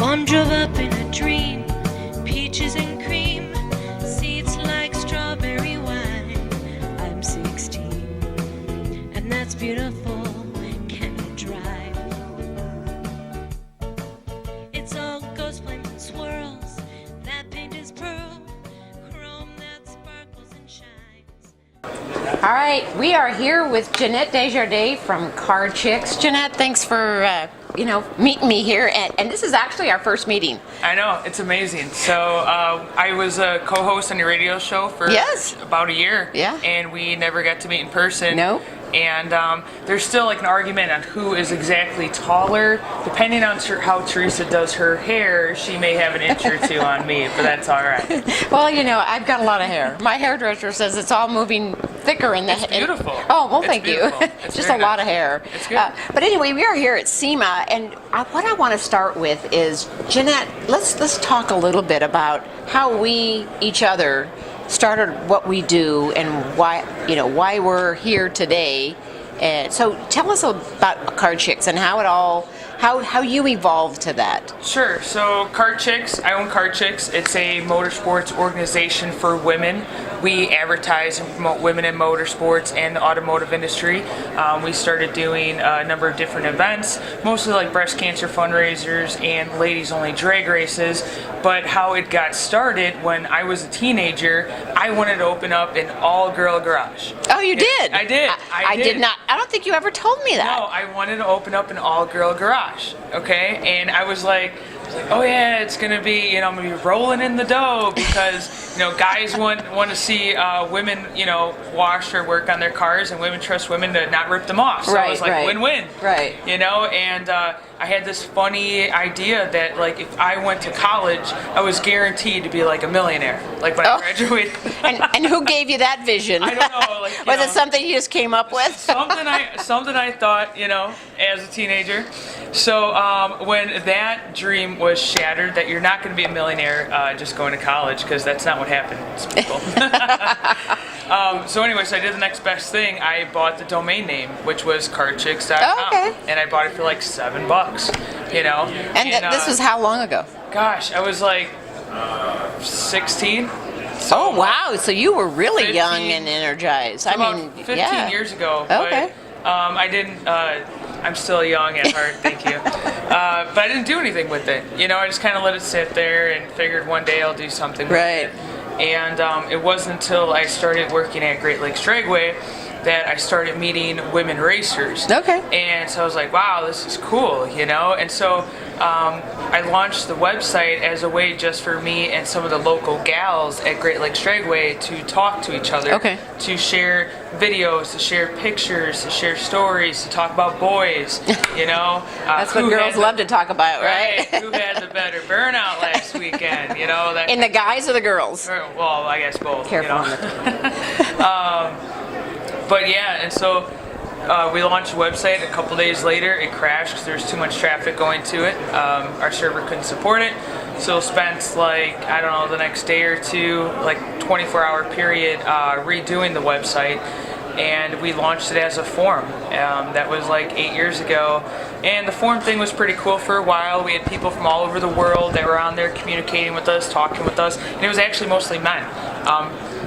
One drove up in a dream, peaches and cream, seats like strawberry wine. I'm 16, and that's beautiful. Can you drive? It's all ghost flames and swirls. That paint is pearl, chrome that sparkles and shines. All right, we are here with Jeanette DesJardin from Car Chicks. Jeanette, thanks for meeting me here, and this is actually our first meeting. I know, it's amazing. So I was a co-host on your radio show for about a year, and we never got to meet in person. No. And there's still like an argument on who is exactly taller. Depending on how Teresa does her hair, she may have an inch or two on me, but that's all right. Well, I've got a lot of hair. My hairdresser says it's all moving thicker in the head. It's beautiful. Oh, well, thank you. It's just a lot of hair. It's good. But anyway, we are here at SEMA, and what I want to start with is, Jeanette, let's talk a little bit about how we, each other, started what we do and why we're here today. So tell us about Car Chicks and how you evolved to that. Sure. So Car Chicks, I own Car Chicks. It's a motorsports organization for women. We advertise and promote women in motorsports and the automotive industry. We started doing a number of different events, mostly like breast cancer fundraisers and ladies only drag races. But how it got started, when I was a teenager, I wanted to open up an all-girl garage. Oh, you did? I did. I did not. I don't think you ever told me that. No, I wanted to open up an all-girl garage, okay? And I was like, oh yeah, it's gonna be, I'm gonna be rolling in the dough because, guys want to see women, wash or work on their cars, and women trust women to not rip them off. So I was like, win-win. Right. And I had this funny idea that, like, if I went to college, I was guaranteed to be like a millionaire, like when I graduated. and who gave you that vision? I don't know. Like, was it something you just came up with? something I thought, as a teenager. So when that dream was shattered, that you're not going to be a millionaire just going to college, because that's not what happens, people. So anyway, so I did the next best thing. I bought the domain name, which was carchicks.com. Oh, okay. And I bought it for like $7, And this was how long ago? Gosh, I was like 16. So oh, wow. So you were really 15, young and energized. I mean, 15 years ago. Okay. But, I didn't... I'm still young at heart, thank you. But I didn't do anything with it. I just kind of let it sit there and figured one day I'll do something with it. And it wasn't until I started working at Great Lakes Dragway that I started meeting women racers. Okay. And so I was like, wow, this is cool, And so I launched the website as a way just for me and some of the local gals at Great Lakes Dragway to talk to each other. Okay. To share videos, to share pictures, to share stories, to talk about boys, That's what girls love to talk about, right? Who had the better burnout last weekend, that In the guys or the girls? Well, I guess both. Careful on the But yeah, and so we launched the website. A couple days later, it crashed because there was too much traffic going to it. Our server couldn't support it, so spent the next day or two, like 24-hour period, redoing the website. And we launched it as a forum. That was like 8 years ago. And the forum thing was pretty cool for a while. We had people from all over the world that were on there communicating with us, talking with us, and it was actually mostly men.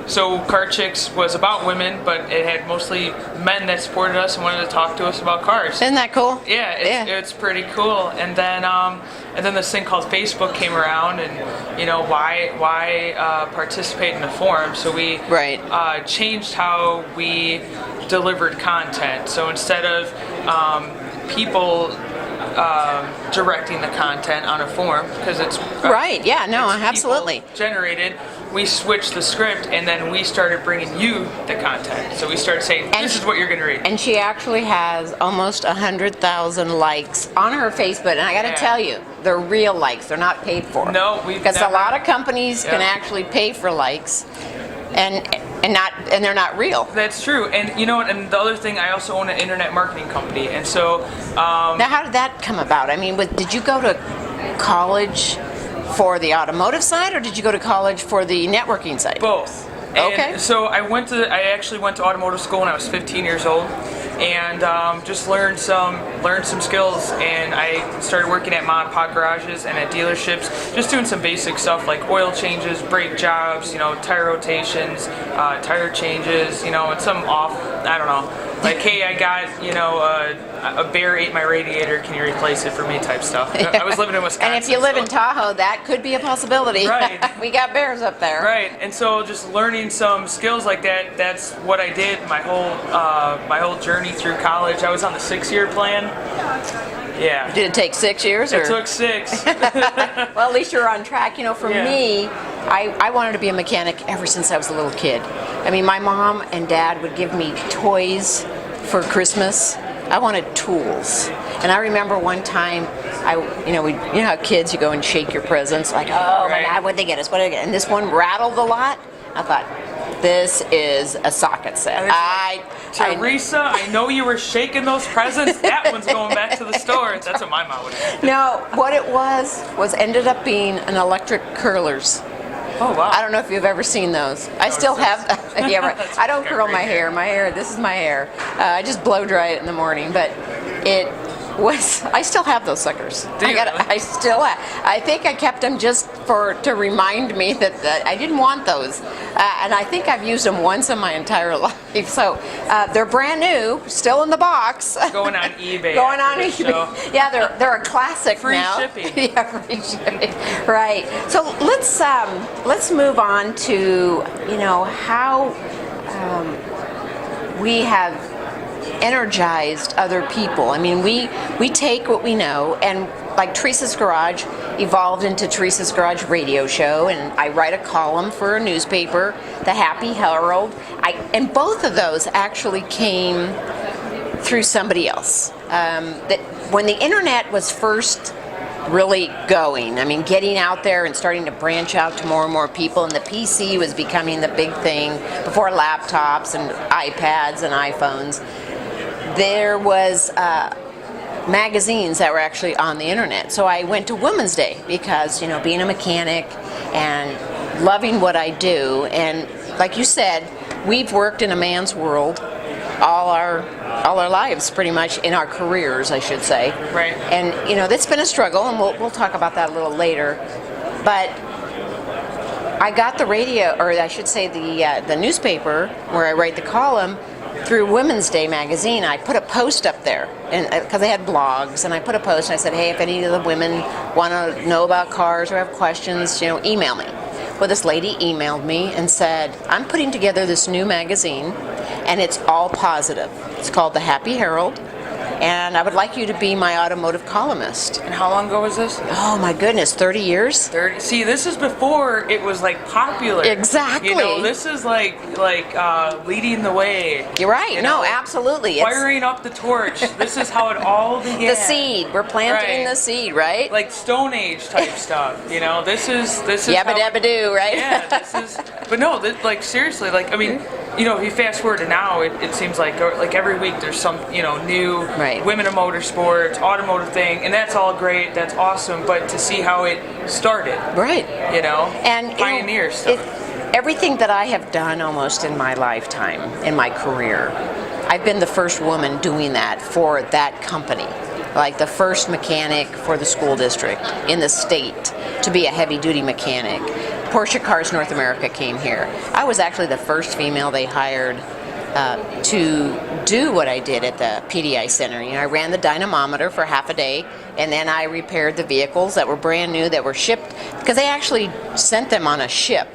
So Car Chicks was about women, but it had mostly men that supported us and wanted to talk to us about cars. Isn't that cool? Yeah, it's pretty cool. And then this thing called Facebook came around, and why participate in the forum? So we changed how we delivered content. So instead of people directing the content on a forum, because it's absolutely generated, we switched the script, and then we started bringing you the content. So we started saying, this is what you're going to read. And she actually has almost 100,000 likes on her Facebook, and I got to tell you, they're real likes. They're not paid for. No, because a lot of companies can actually pay for likes, and they're not real. That's true. And and the other thing, I also own an internet marketing company, and so now how did that come about? I mean, did you go to college for the automotive side, or did you go to college for the networking side? Both. And so I actually went to automotive school when I was 15 years old, and just learned some skills. And I started working at mom and pop garages and at dealerships, just doing some basic stuff like oil changes, brake jobs, tire rotations, tire changes, and some off, I don't know, like, hey, I got, a bear ate my radiator, can you replace it for me type stuff. I was living in Wisconsin. And if you live in Tahoe, that could be a possibility. Right. We got bears up there. Right, and so just learning some skills like that, that's what I did my whole journey through college. I was on the 6-year plan. Yeah. Did it take 6 years? It took 6. Well, at least you're on track. For Yeah. me, I wanted to be a mechanic ever since I was a little kid. I mean, my mom and dad would give me toys for Christmas. I wanted tools. And I remember one time, how kids, you go and shake your presents, like, oh my Right. God, what'd they get us? What did they get? And this one rattled a lot. I thought, this is a socket set. Teresa, I know you were shaking those presents. That one's going back to the store. That's what my mom would do. No, what it was ended up being an electric curlers. Oh, wow. I don't know if you've ever seen those. I still have. Yeah, right. I don't curl my hair. This is my hair. I just blow dry it in the morning. But it was. I still have those suckers. Do you really? I still have. I think I kept them just to remind me that I didn't want those. And I think I've used them once in my entire life. So they're brand new, still in the box. Going on eBay. Going on after eBay. this show. Yeah, they're a classic Free now. shipping. Yeah, free shipping. Right. So let's move on to how we have energized other people. I mean, we take what we know, and like Teresa's Garage evolved into Teresa's Garage radio show, and I write a column for a newspaper, the Happy Herald. And both of those actually came through somebody else. That when the internet was first really going, I mean, getting out there and starting to branch out to more and more people, and the PC was becoming the big thing before laptops and iPads and iPhones. There was magazines that were actually on the internet. So I went to Women's Day because, being a mechanic and loving what I do, and like you said, we've worked in a man's world all our lives, pretty much, in our careers, I should say. Right. And that's been a struggle, and we'll talk about that a little later. But I got the radio, or I should say the newspaper where I write the column, through Women's Day magazine. I put a post up there, and because they had blogs, and I put a post and I said, hey, if any of the women want to know about cars or have questions, email me. Well, this lady emailed me and said, I'm putting together this new magazine, and it's all positive. It's called the Happy Herald, and I would like you to be my automotive columnist. And how long ago was this? Oh my goodness, 30 years? 30. See, this is before it was like popular. Exactly. This is like leading the way. You're right. No, absolutely. It's Firing up the torch. This is how it all began. the seed. We're planting Right. the seed, right? Like Stone Age type stuff. This is Yabba how- dabba doo, right? Yeah, this is. But no, seriously, I mean, if you fast forward to now, it seems like every week there's some new Right. women in motorsports, automotive thing, and that's all great. That's awesome. But to see how it started, Right. and pioneer stuff. Everything that I have done almost in my lifetime, in my career, I've been the first woman doing that for that company. Like the first mechanic for the school district in the state to be a heavy-duty mechanic. Porsche Cars North America came here. I was actually the first female they hired to do what I did at the PDI Center. I ran the dynamometer for half a day, and then I repaired the vehicles that were brand new that were shipped, because they actually sent them on a ship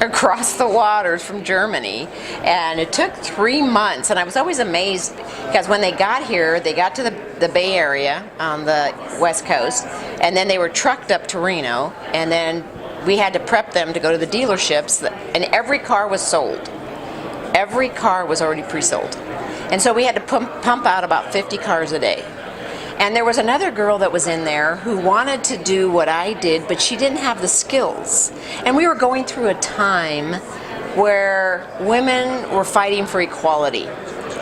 across the waters from Germany, and it took 3 months. And I was always amazed because when they got here, they got to the Bay Area on the West Coast, and then they were trucked up to Reno, and then we had to prep them to go to the dealerships, and every car was sold. Every car was already pre-sold. And so we had to pump out about 50 cars a day. And there was another girl that was in there who wanted to do what I did, but she didn't have the skills. And we were going through a time where women were fighting for equality.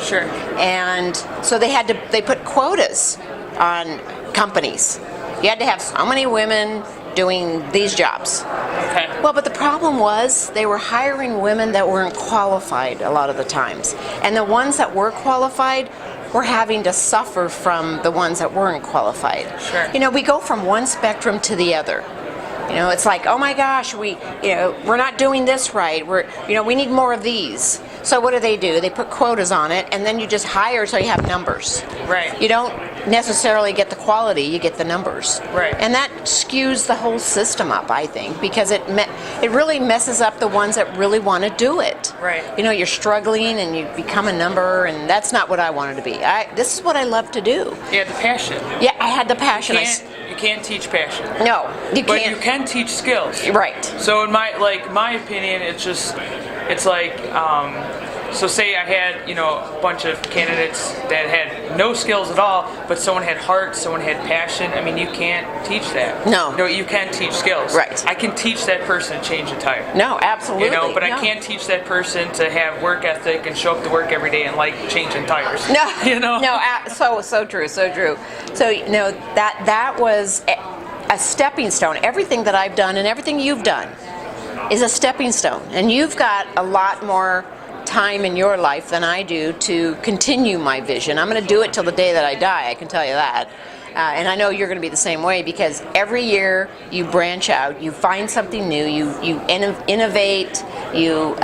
Sure. And so they put quotas on companies. You had to have so many women doing these jobs. Okay. Well, but the problem was they were hiring women that weren't qualified a lot of the times. And the ones that were qualified were having to suffer from the ones that weren't qualified. Sure. You know, we go from one spectrum to the other. You know, it's like, oh my gosh, we're not doing this right. We need more of these. So what do? They put quotas on it, and then you just hire so you have numbers. Right. You don't necessarily get the quality, you get the numbers. Right. And that skews the whole system up, I think, because it really messes up the ones that really want to do it. Right. You know, you're struggling and you become a number, and that's not what I wanted to be. This is what I love to do. Yeah, the passion. Yeah, I had the passion. You can't teach passion. No, you But can't. you can teach skills. Right. So in my opinion, it's like, so say I had, a bunch of candidates that had no skills at all, but someone had heart, someone had passion. I mean, you can't teach that. No. You can teach skills. Right. I can teach that person to change a tire. No, absolutely. But no. I can't teach that person to have work ethic and show up to work every day and like changing tires. No. No, so true, so true. So, that was a stepping stone. Everything that I've done and everything you've done is a stepping stone. And you've got a lot more time in your life than I do to continue my vision. I'm going to do it till the day that I die, I can tell you that. And I know you're going to be the same way, because every year you branch out, you find something new, you innovate, you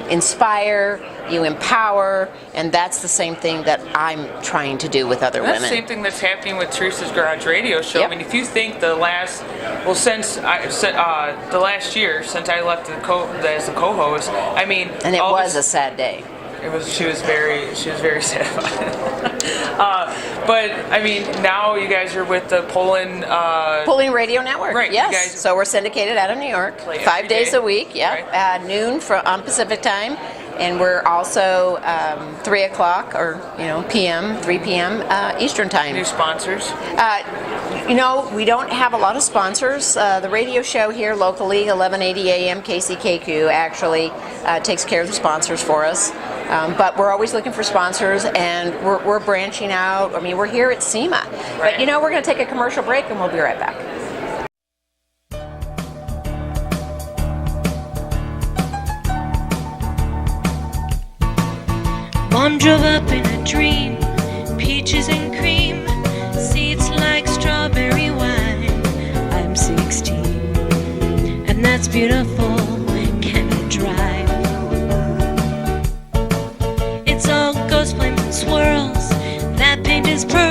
inspire, you empower, and that's the same thing that I'm trying to do with other women. That's the same thing that's happening with Teresa's Garage Radio Show. Yep. I mean, if you think since the last year, since I left as the co-host, I mean, and it was a sad day. She was very sad about it. But I mean, now you guys are with the Pulling Radio Network. Right, Yes. you guys So we're syndicated out of New York, play 5 every days day. a week. Yeah, Right. noon on Pacific time, and we're also 3 o'clock or p.m., 3 p.m. Eastern time. new sponsors. We don't have a lot of sponsors. The radio show here locally, 1180 AM KCKQ, actually takes care of the sponsors for us. But we're always looking for sponsors, and we're branching out. I mean, we're here at SEMA. Right. But we're going to take a commercial break, and we'll be right back. Mom drove up in a dream, peaches and cream, seats like strawberry wine. I'm 16, and that's beautiful. Can you drive? It's all ghost flames and swirls. That paint is purple.